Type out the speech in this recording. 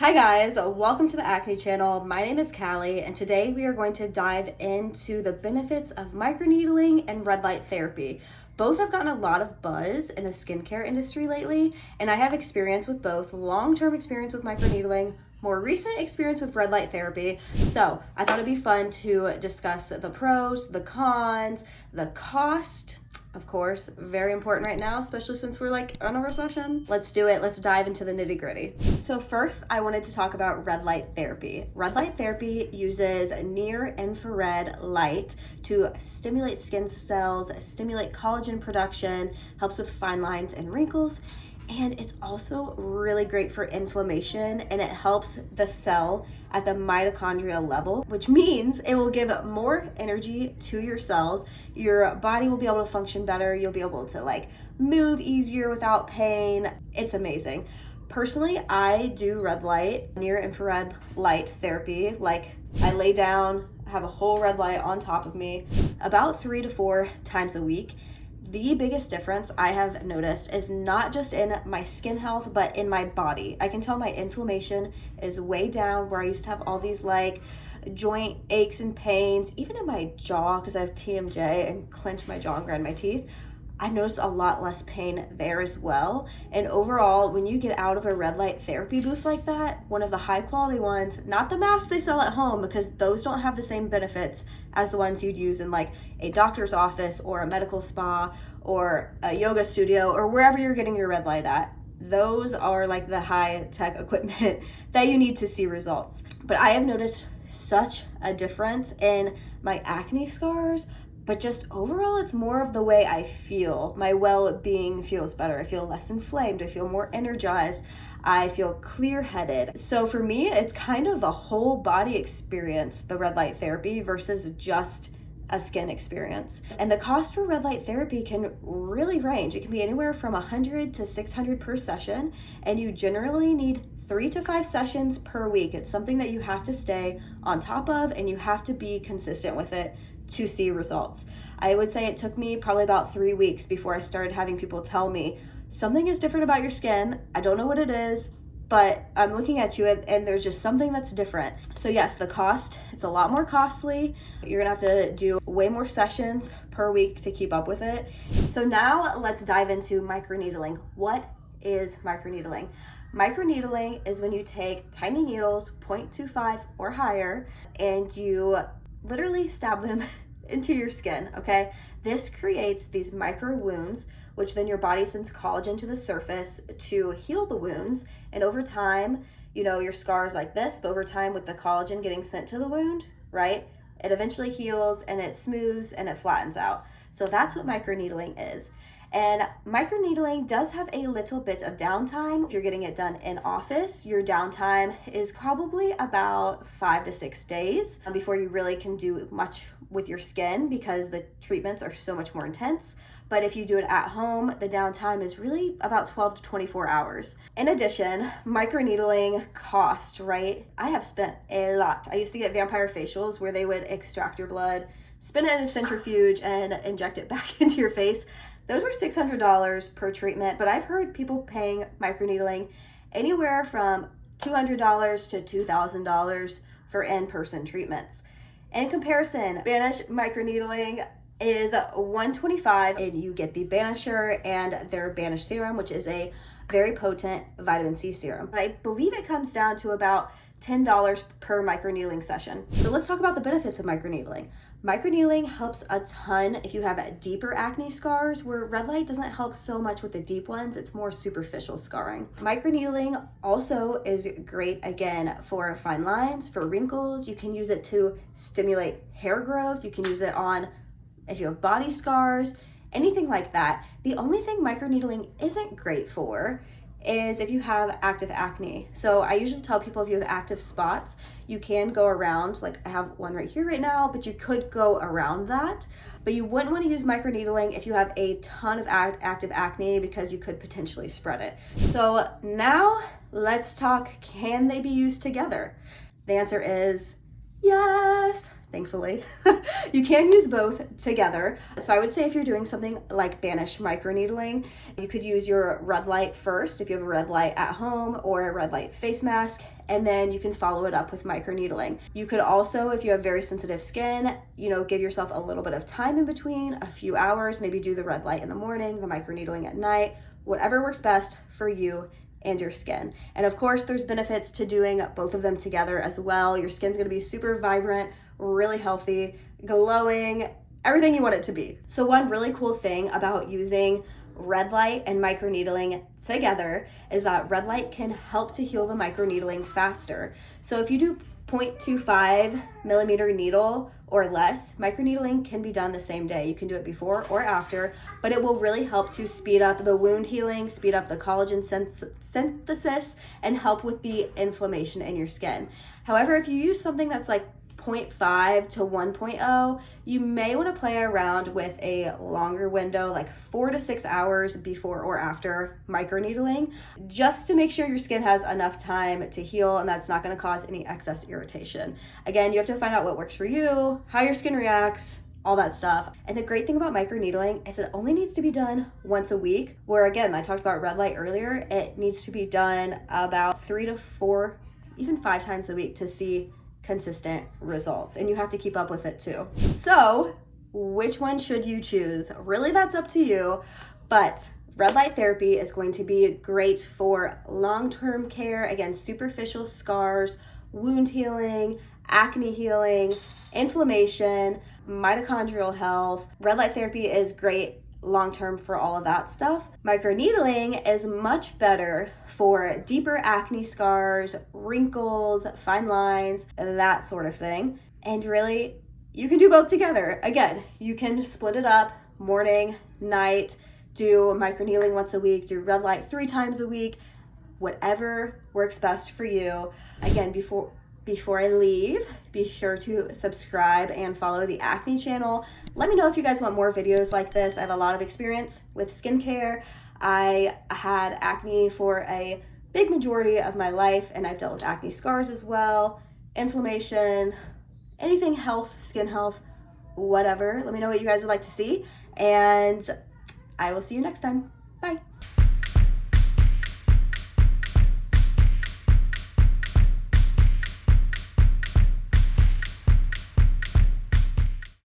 Hi guys, welcome to the Acne channel. My name is Callie and today we are going to dive into the benefits of microneedling and red light therapy. Both have gotten a lot of buzz in the skincare industry lately, and I have experience with both, long-term experience with microneedling, more recent experience with red light therapy. So I thought it'd be fun to discuss the pros, the cons, the cost. Of course, very important right now, especially since we're like on a recession. Let's do it. Let's dive into the nitty gritty. So first, I wanted to talk about red light therapy. Red light therapy uses near infrared light to stimulate skin cells, stimulate collagen production, helps with fine lines and wrinkles. And it's also really great for inflammation, and it helps the cell at the mitochondrial level, which means it will give more energy to your cells. Your body will be able to function better. You'll be able to move easier without pain. It's amazing. Personally, I do red light, near infrared light therapy. I lay down, have a whole red light on top of me about 3 to 4 times a week. The biggest difference I have noticed is not just in my skin health, but in my body. I can tell my inflammation is way down, where I used to have all these joint aches and pains, even in my jaw, because I have TMJ and clench my jaw and grind my teeth. I noticed a lot less pain there as well. And overall, when you get out of a red light therapy booth like that, one of the high quality ones, not the masks they sell at home, because those don't have the same benefits as the ones you'd use in a doctor's office or a medical spa or a yoga studio or wherever you're getting your red light at. Those are the high tech equipment that you need to see results. But I have noticed such a difference in my acne scars. But just overall, it's more of the way I feel. My well-being feels better. I feel less inflamed. I feel more energized. I feel clear-headed. So for me, it's kind of a whole body experience, the red light therapy, versus just a skin experience. And the cost for red light therapy can really range. It can be anywhere from $100 to $600 per session, and you generally need 3 to 5 sessions per week. It's something that you have to stay on top of, and you have to be consistent with it to see results. I would say it took me probably about 3 weeks before I started having people tell me something is different about your skin. I don't know what it is, but I'm looking at you and there's just something that's different. So yes, the cost, it's a lot more costly. You're gonna have to do way more sessions per week to keep up with it. So now let's dive into microneedling. What is microneedling? Microneedling is when you take tiny needles, 0.25 or higher, and you literally stab them into your skin, okay? This creates these micro wounds, which then your body sends collagen to the surface to heal the wounds. And over time, your scar is like this, but over time with the collagen getting sent to the wound, right? It eventually heals and it smooths and it flattens out. So that's what microneedling is. And microneedling does have a little bit of downtime. If you're getting it done in office, your downtime is probably about 5 to 6 days before you really can do much with your skin, because the treatments are so much more intense. But if you do it at home, the downtime is really about 12 to 24 hours. In addition, microneedling cost, right? I have spent a lot. I used to get vampire facials where they would extract your blood, spin it in a centrifuge, and inject it back into your face. Those were $600 per treatment, but I've heard people paying microneedling anywhere from $200 to $2,000 for in-person treatments. In comparison, Banish microneedling is $125, and you get the Banisher and their Banish serum, which is a very potent vitamin C serum. But I believe it comes down to about $10 per microneedling session. So let's talk about the benefits of microneedling. Microneedling helps a ton if you have deeper acne scars, where red light doesn't help so much with the deep ones. It's more superficial scarring. Microneedling also is great, again, for fine lines, for wrinkles. You can use it to stimulate hair growth. You can use it on if you have body scars, anything like that. The only thing microneedling isn't great for is if you have active acne. So I usually tell people, if you have active spots, you can go around, I have one right here right now, but you could go around that. But you wouldn't want to use microneedling if you have a ton of active acne, because you could potentially spread it. So now let's talk, can they be used together? The answer is yes, thankfully. You can use both together. So I would say if you're doing something like Banish microneedling, you could use your red light first if you have a red light at home or a red light face mask, and then you can follow it up with microneedling. You could also, if you have very sensitive skin, give yourself a little bit of time in between, a few hours, maybe do the red light in the morning, the microneedling at night, whatever works best for you and your skin. And of course, there's benefits to doing both of them together as well. Your skin's gonna be super vibrant, really healthy, glowing, everything you want it to be. So one really cool thing about using red light and microneedling together is that red light can help to heal the microneedling faster. So if you do 0.25 millimeter needle or less, microneedling can be done the same day. You can do it before or after, but it will really help to speed up the wound healing, speed up the collagen synthesis, and help with the inflammation in your skin. However, if you use something that's like 0.5 to 1.0, you may want to play around with a longer window, like 4 to 6 hours before or after microneedling, just to make sure your skin has enough time to heal and that's not going to cause any excess irritation. Again, you have to find out what works for you, how your skin reacts, all that stuff. And the great thing about microneedling is it only needs to be done once a week, where again, I talked about red light earlier, it needs to be done about 3 to 4, even 5 times a week to see consistent results, and you have to keep up with it too. So which one should you choose? Really, that's up to you, but red light therapy is going to be great for long-term care, again, superficial scars, wound healing, acne healing, inflammation, mitochondrial health. Red light therapy is great long-term for all of that stuff. Microneedling is much better for deeper acne scars, wrinkles, fine lines, that sort of thing. And really, you can do both together. Again, you can split it up, morning, night, do microneedling once a week, do red light 3 times a week, whatever works best for you. Again, before I leave, be sure to subscribe and follow the Acne channel. Let me know if you guys want more videos like this. I have a lot of experience with skincare. I had acne for a big majority of my life, and I've dealt with acne scars as well, inflammation, anything health, skin health, whatever. Let me know what you guys would like to see, and I will see you next time. Bye.